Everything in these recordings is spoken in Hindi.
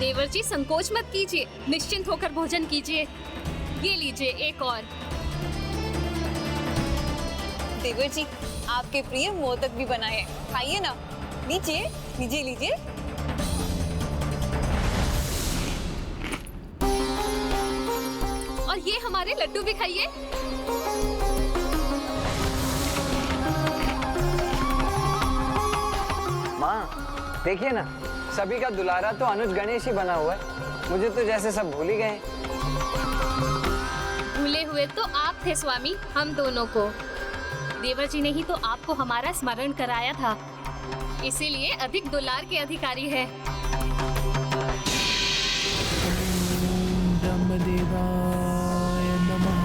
देवर जी संकोच मत कीजिए, निश्चिंत होकर भोजन कीजिए। ये लीजिए एक और। देवर जी, आपके प्रिय मोदक भी बनाए हैं, खाइए ना। लीजिए लीजिए लीजिए। और ये हमारे लड्डू भी खाइए। माँ देखिए ना, सभी का दुलारा तो अनुज गणेश ही बना हुआ है। मुझे तो जैसे सब भूल ही गए। भूले हुए तो आप थे स्वामी, हम दोनों को। देवर जी ने ही तो आपको हमारा स्मरण कराया था, इसीलिए अधिक दुलार के अधिकारी है। ब्रह्मदेवाय नमः।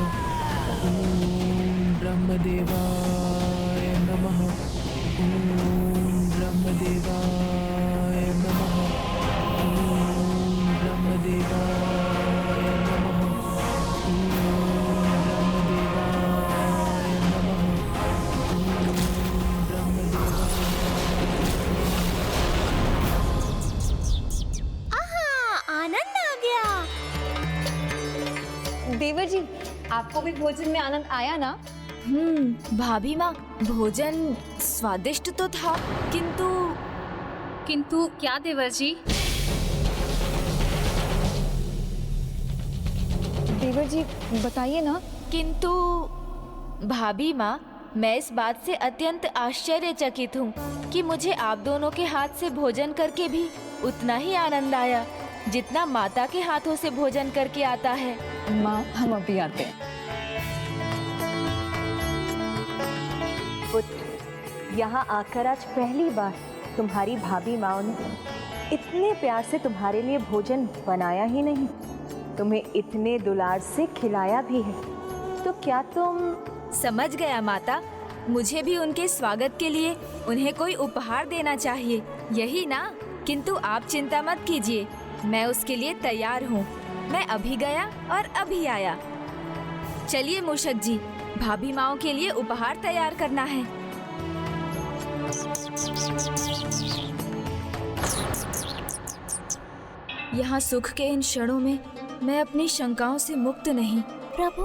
ओम ब्रह्मदेवाय नमः। ओम ब्रह्मदेवाय नमः। ओम ब्रह्मदेवाय नमः। ओम ब्रह्मदेवाय नमः। ओम ब्रह्मदेवाय। आहा, आनंद आ गया। देवर जी, आपको भी भोजन में आनंद आया ना? भाभी माँ, भोजन स्वादिष्ट तो था, किंतु क्या देवर जी? देवर जी बताइए ना। किंतु भाभी माँ, मैं इस बात से अत्यंत आश्चर्यचकित हूँ कि मुझे आप दोनों के हाथ से भोजन करके भी उतना ही आनंद आया जितना माता के हाथों से भोजन करके आता है। माँ, हम अभी आते हैं। पुत्र, यहाँ आकर आज पहली बार तुम्हारी भाभी माँ ने इतने प्यार से तुम्हारे लिए भोजन बनाया ही नहीं, तुम्हें इतने दुलार से खिलाया भी है। तो क्या तुम? समझ गया माता, मुझे भी उनके स्वागत के लिए उन्हें कोई उपहार देना चाहिए, यही ना? किंतु आप चिंता मत कीजिए, मैं उसके लिए तैयार हूँ। मैं अभी गया और अभी आया। चलिए मूषक जी, भाभी माओ के लिए उपहार तैयार करना है। यहाँ सुख के इन क्षणों में मैं अपनी शंकाओं से मुक्त नहीं। प्रभु,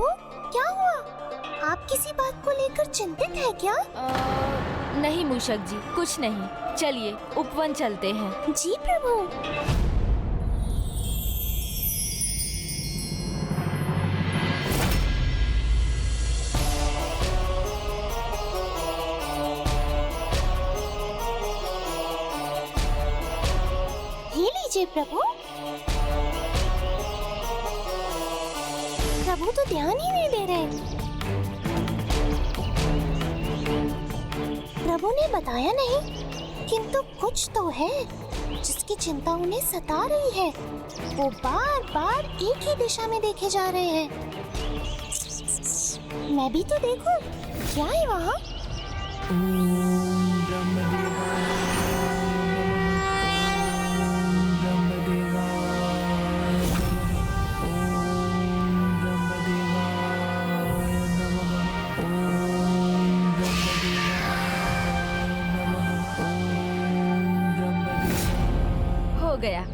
क्या हुआ? आप किसी बात को लेकर चिंतित है क्या? नहीं मूषक जी, कुछ नहीं। चलिए उपवन चलते हैं। जी प्रभु। ये लीजिए प्रभु। प्रभु तो ध्यान ही नहीं दे रहे। प्रभु ने बताया नहीं, किंतु कुछ तो है जिसकी चिंता उन्हें सता रही है। वो बार बार एक ही दिशा में देखे जा रहे हैं। मैं भी तो देखूं, क्या है वहाँ? ओम ब्रह्मदेवाय गया,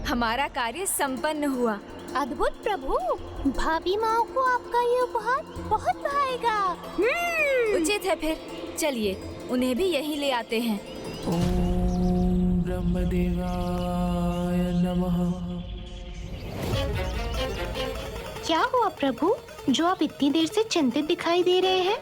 हमारा कार्य संपन्न हुआ। अद्भुत प्रभु, भाभी माँ को आपका ये उपहार बहुत भाएगा। उचित है, फिर चलिए उन्हें भी यहीं ले आते हैं। ओम ब्रह्मदेवाय नमः। क्या हुआ प्रभु, जो आप इतनी देर से चिंतित दिखाई दे रहे हैं?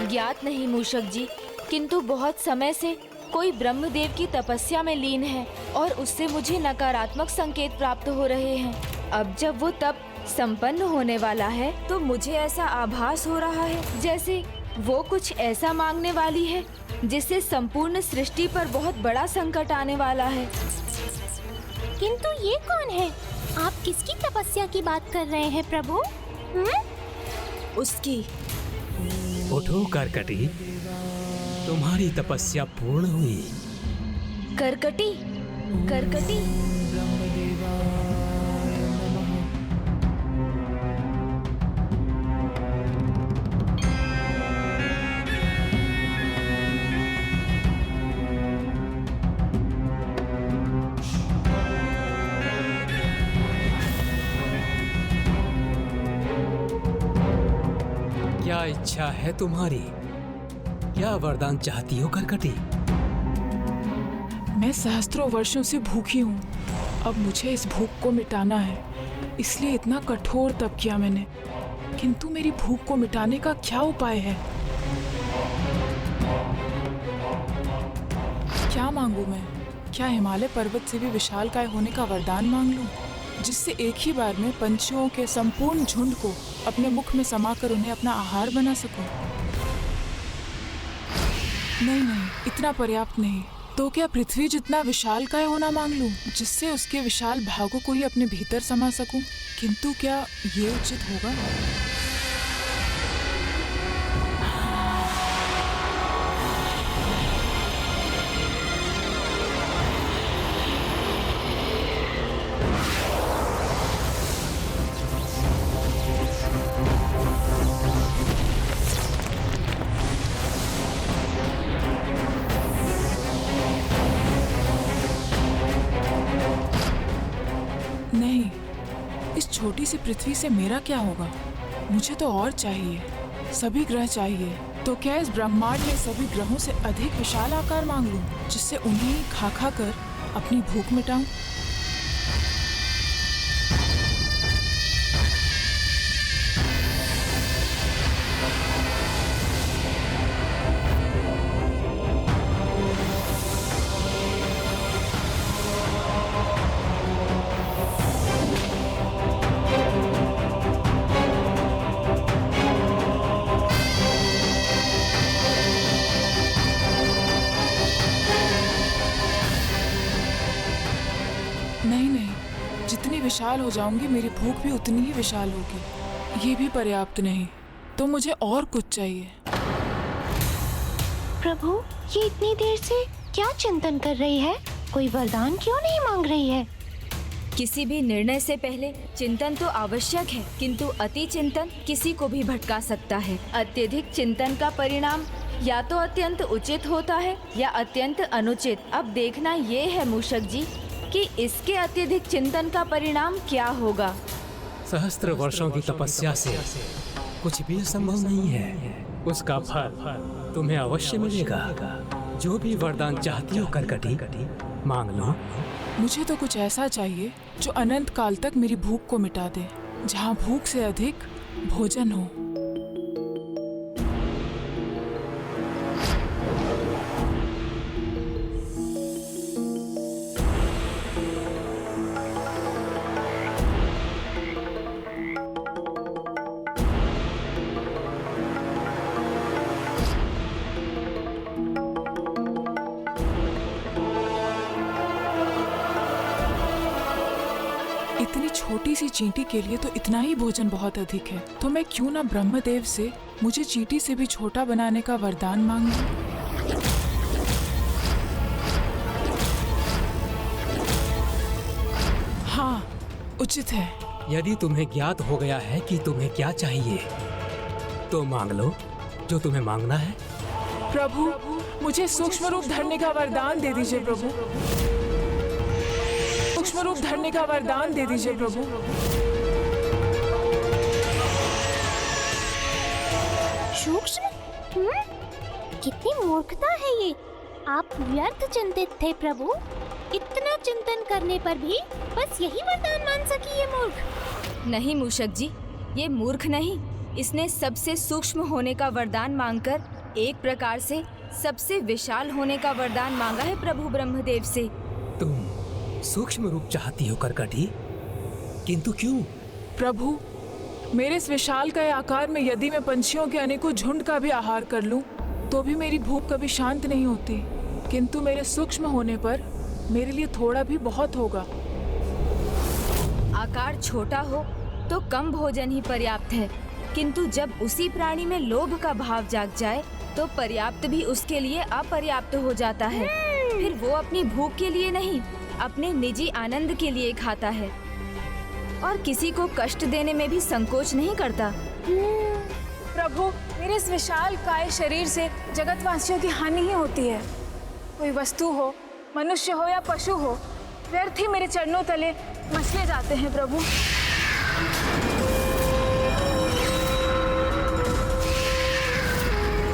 ज्ञात नहीं मूषक जी, किंतु बहुत समय से कोई ब्रह्मदेव की तपस्या में लीन है और उससे मुझे नकारात्मक संकेत प्राप्त हो रहे हैं। अब जब वो तप संपन्न होने वाला है तो मुझे ऐसा आभास हो रहा है जैसे वो कुछ ऐसा मांगने वाली है जिससे संपूर्ण सृष्टि पर बहुत बड़ा संकट आने वाला है। किंतु ये कौन है? आप किसकी तपस्या की बात कर रहे हैं प्रभु? उसकी। उठो करकटी, तुम्हारी तपस्या पूर्ण हुई। करकटी, करकटी। क्या इच्छा है तुम्हारी? क्या वरदान चाहती हो करकटी? मैं सहस्त्रों वर्षों से भूखी हूँ। अब मुझे इस भूख को मिटाना है, इसलिए इतना कठोर तप किया मैंने। किंतु मेरी भूख को मिटाने का क्या उपाय है? क्या मांगू मैं? क्या हिमालय पर्वत से भी विशालकाय होने का वरदान मांग लूं, जिससे एक ही बार में पंछियों के संपूर्ण झुंड को अपने मुख में समाकर उन्हें अपना आहार बना सकूं? नहीं नहीं, इतना पर्याप्त नहीं। तो क्या पृथ्वी जितना विशालकाय होना मांग लूं, जिससे उसके विशाल भागों को ही अपने भीतर समा सकूं? किंतु क्या ये उचित होगा? नहीं, इस छोटी सी पृथ्वी से मेरा क्या होगा? मुझे तो और चाहिए, सभी ग्रह चाहिए। तो क्या इस ब्रह्मांड में सभी ग्रहों से अधिक विशाल आकार मांग लूं, जिससे उन्हें खा खा कर अपनी भूख मिटाऊं? नहीं नहीं, जितनी विशाल हो जाऊंगी मेरी भूख भी उतनी ही विशाल होगी। ये भी पर्याप्त नहीं, तो मुझे और कुछ चाहिए। प्रभु, ये इतनी देर से क्या चिंतन कर रही है? कोई वरदान क्यों नहीं मांग रही है? किसी भी निर्णय से पहले चिंतन तो आवश्यक है, किंतु अति चिंतन किसी को भी भटका सकता है। अत्यधिक चिंतन का परिणाम या तो अत्यंत उचित होता है या अत्यंत अनुचित। अब देखना ये है मूषक जी कि इसके अत्यधिक चिंतन का परिणाम क्या होगा। सहस्त्र वर्षों की तपस्या से कुछ भी असंभव नहीं है। उसका फल तुम्हें अवश्य मिलेगा। जो भी वरदान चाहती हो करकटी, मांग लो। मुझे तो कुछ ऐसा चाहिए जो अनंत काल तक मेरी भूख को मिटा दे, जहाँ भूख से अधिक भोजन हो। इतनी छोटी सी चींटी के लिए तो इतना ही भोजन बहुत अधिक है। तो मैं क्यों ना ब्रह्मदेव से मुझे चींटी से भी छोटा बनाने का वरदान मांग लूं? हाँ, उचित है। यदि तुम्हें ज्ञात हो गया है कि तुम्हें क्या चाहिए, तो मांग लो जो तुम्हें मांगना है। प्रभु, मुझे सूक्ष्म रूप धरने का वरदान दे दीजिए प्रभु। सूक्ष्म रूप धरने का वरदान दे दीजिए प्रभु। सूक्ष्म? कितनी मूर्खता है ये! आप व्यर्थ चिंतित थे प्रभु। इतना चिंतन करने पर भी बस यही वरदान मान सकी ये मूर्ख। नहीं मूषक जी, ये मूर्ख नहीं, इसने सबसे सूक्ष्म होने का वरदान मांगकर एक प्रकार से सबसे विशाल होने का वरदान मांगा है प्रभु ब्रह्मदेव से। तुम सूक्ष्म रूप चाहती हो करकटी, किंतु क्यों? प्रभु, मेरे इस विशाल का आकार में यदि मैं पंछियों के अनेकों झुंड का भी आहार कर लूं, तो भी मेरी भूख कभी शांत नहीं होती। किंतु मेरे सूक्ष्म होने पर मेरे लिए थोड़ा भी बहुत होगा। आकार छोटा हो तो कम भोजन ही पर्याप्त है, किंतु जब उसी प्राणी में लोभ का भाव जाग जाए तो पर्याप्त भी उसके लिए अपर्याप्त हो जाता है। फिर वो अपनी भूख के लिए नहीं, अपने निजी आनंद के लिए खाता है और किसी को कष्ट देने में भी संकोच नहीं करता। प्रभु, मेरे इस विशाल काय शरीर से जगतवासियों की हानि ही होती है। कोई वस्तु हो, मनुष्य हो या पशु हो, व्यर्थ ही मेरे चरणों तले मसले जाते हैं प्रभु।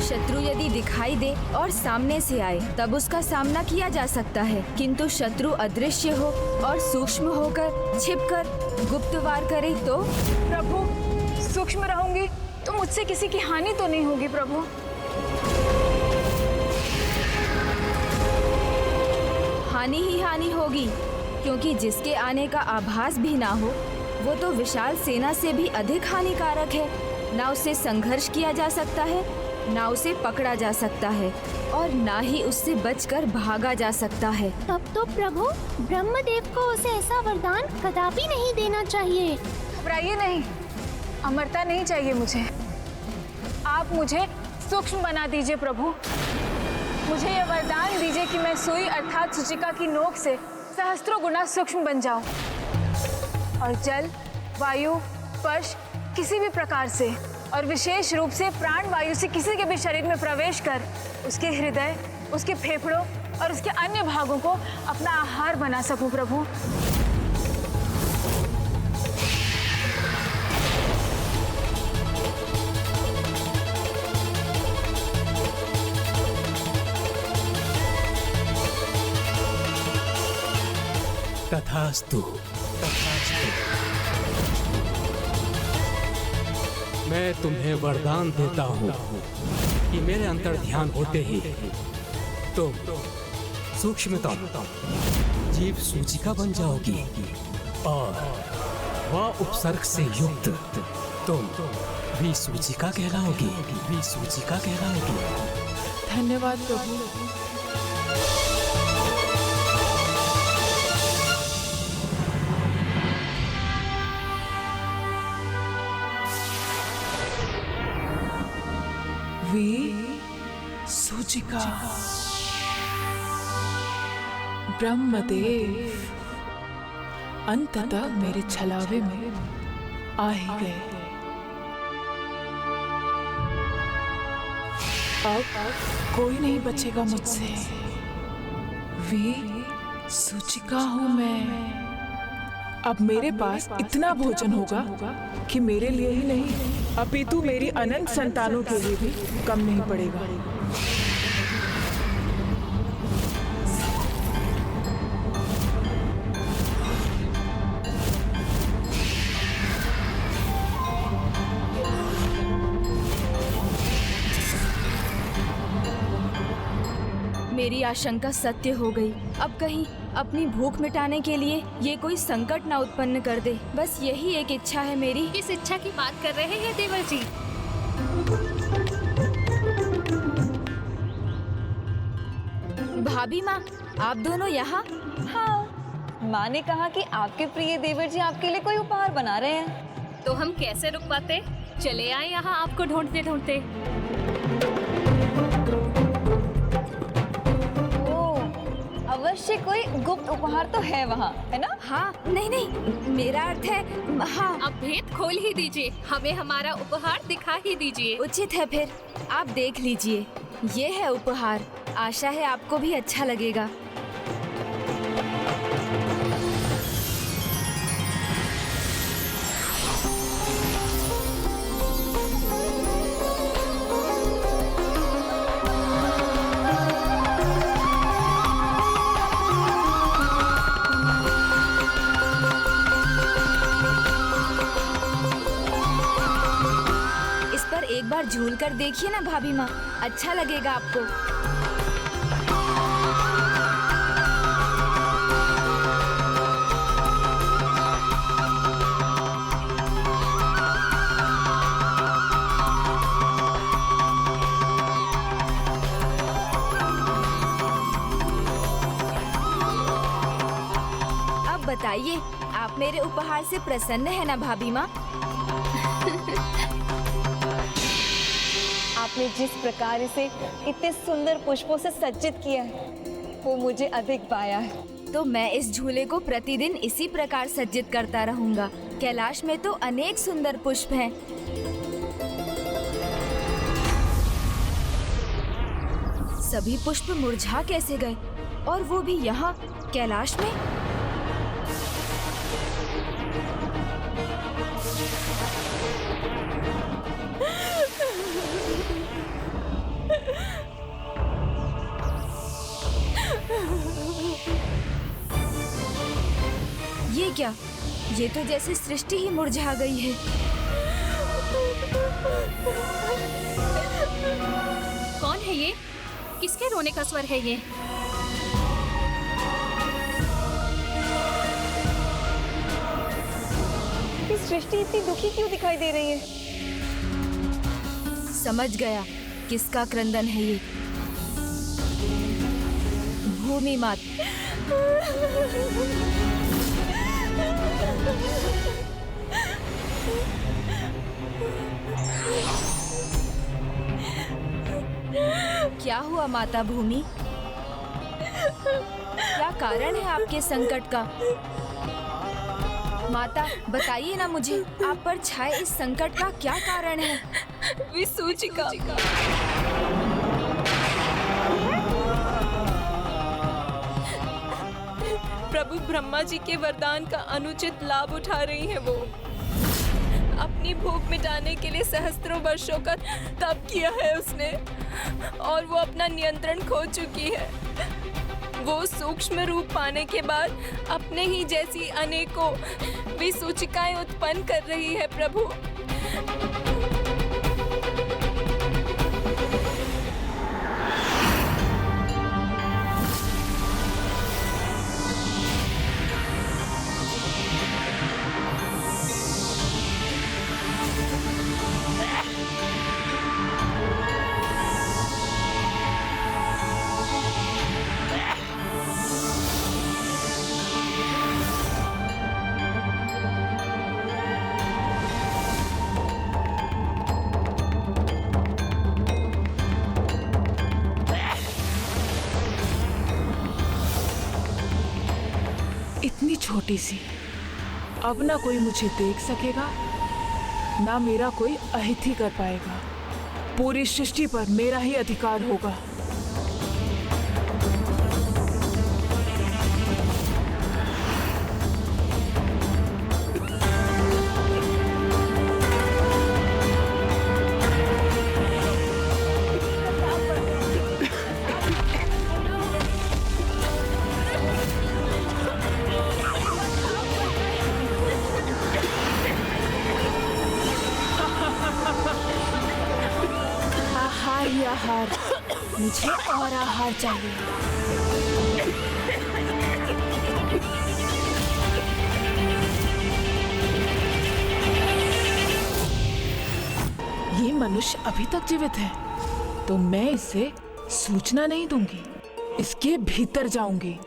शत्रु यदि दिखाई दे और सामने से आए तब उसका सामना किया जा सकता है, किंतु शत्रु अदृश्य हो और सूक्ष्म होकर छिपकर गुप्त वार करे तो? प्रभु, सूक्ष्म रहूंगी तो मुझसे किसी की हानि तो नहीं होगी प्रभु? हानि ही हानि होगी, क्योंकि जिसके आने का आभास भी ना हो वो तो विशाल सेना से भी अधिक हानिकारक है। ना उससे संघर्ष किया जा सकता है, ना उसे पकड़ा जा सकता है, और ना ही उससे बचकर भागा जा सकता है। तब तो प्रभु ब्रह्मदेव को उसे ऐसा वरदान कदापि नहीं देना चाहिए। घबराइए नहीं, अमरता नहीं चाहिए मुझे। आप मुझे सूक्ष्म बना दीजिए प्रभु। मुझे यह वरदान दीजिए कि मैं सुई अर्थात सूचिका की नोक से सहस्त्रों गुना सूक्ष्म बन जाऊं और जल, वायु, स्पर्श किसी भी प्रकार से और विशेष रूप से प्राण वायु से किसी के भी शरीर में प्रवेश कर उसके हृदय, उसके फेफड़ों और उसके अन्य भागों को अपना आहार बना सकूं प्रभु। तथास्तु। मैं तुम्हें वरदान देता हूँ कि मेरे अंतर ध्यान होते ही तुम सूक्ष्मतम जीव सूचिका बन जाओगी और वह उपसर्ग से युक्त तुम भी सूचिका कहलाओगी, भी सूचिका कहलाओगी। धन्यवाद प्रभु। सूचिका। ब्रह्मदेव अंततः मेरे छलावे में आ ही गए। अब कोई नहीं बचेगा मुझसे। सूचिका हूँ मैं। अब मेरे पास इतना भोजन होगा कि मेरे लिए ही नहीं अपितु मेरी अनंत संतानों के लिए भी कम नहीं पड़ेगा। मेरी आशंका सत्य हो गई। अब कहीं अपनी भूख मिटाने के लिए ये कोई संकट ना उत्पन्न कर दे। बस यही एक इच्छा है मेरी। किस इच्छा की बात कर रहे हैं देवर जी? भाभी माँ, आप दोनों यहाँ? हाँ, माँ ने कहा कि आपके प्रिय देवर जी आपके लिए कोई उपहार बना रहे हैं। तो हम कैसे रुक पाते? चले आए यहाँ आपको ढूंढते ढूंढते। अवश्य कोई गुप्त उपहार तो है वहाँ, है ना? हाँ, नहीं नहीं, मेरा अर्थ है हाँ। अब भेद खोल ही दीजिए, हमें हमारा उपहार दिखा ही दीजिए। उचित है, फिर आप देख लीजिए। ये है उपहार। आशा है आपको भी अच्छा लगेगा। एक बार झूल कर देखिए ना भाभी माँ, अच्छा लगेगा आपको। अब बताइए, आप मेरे उपहार से प्रसन्न है ना भाभी माँ? आपने जिस प्रकार इसे इतने सुंदर पुष्पों से सज्जित किया है वो मुझे अधिक भाया है। तो मैं इस झूले को प्रतिदिन इसी प्रकार सज्जित करता रहूंगा। कैलाश में तो अनेक सुंदर पुष्प हैं। सभी पुष्प मुरझा कैसे गए, और वो भी यहाँ कैलाश में? क्या? ये तो जैसे सृष्टि ही मुरझा गई है। कौन है ये? किसके रोने का स्वर है ये? ये सृष्टि इतनी दुखी क्यों दिखाई दे रही है? समझ गया किसका क्रंदन है ये। भूमि माता। क्या हुआ माता भूमि? क्या कारण है आपके संकट का? माता बताइए ना मुझे, आप पर छाए इस संकट का क्या कारण है? विसूचिका। प्रभु ब्रह्मा जी के वरदान का अनुचित लाभ उठा रही है वो। अपनी भूख मिटाने के लिए सहस्त्रों वर्षों का तप किया है उसने और वो अपना नियंत्रण खो चुकी है। वो सूक्ष्म रूप पाने के बाद अपने ही जैसी अनेकों विसूचिकाएं उत्पन्न कर रही है प्रभु। इतनी छोटी सी, अब ना कोई मुझे देख सकेगा, ना मेरा कोई अहित कर पाएगा। पूरी सृष्टि पर मेरा ही अधिकार होगा। आहार, मुझे और आहार चाहिए। ये मनुष्य अभी तक जीवित है, तो मैं इसे सूचना नहीं दूंगी। इसके भीतर जाऊंगी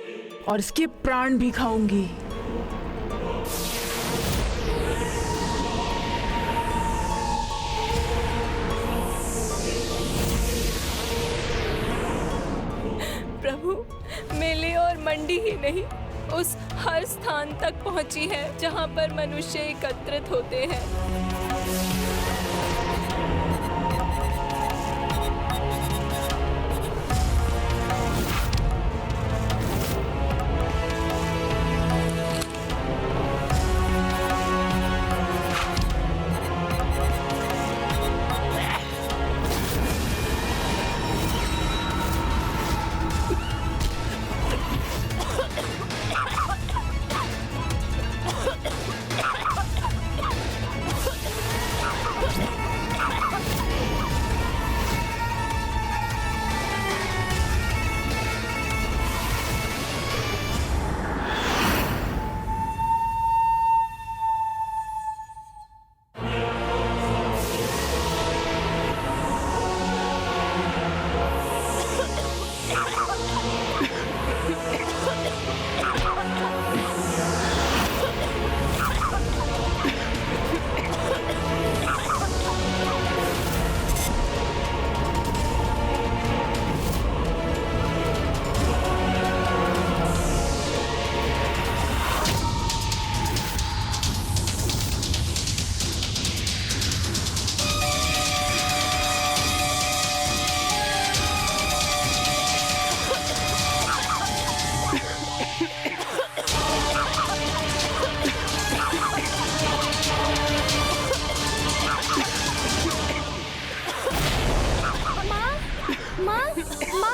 और इसके प्राण भी खाऊंगी। प्रभु, मेले और मंडी ही नहीं, उस हर स्थान तक पहुंची है जहां पर मनुष्य एकत्रित होते हैं। माँ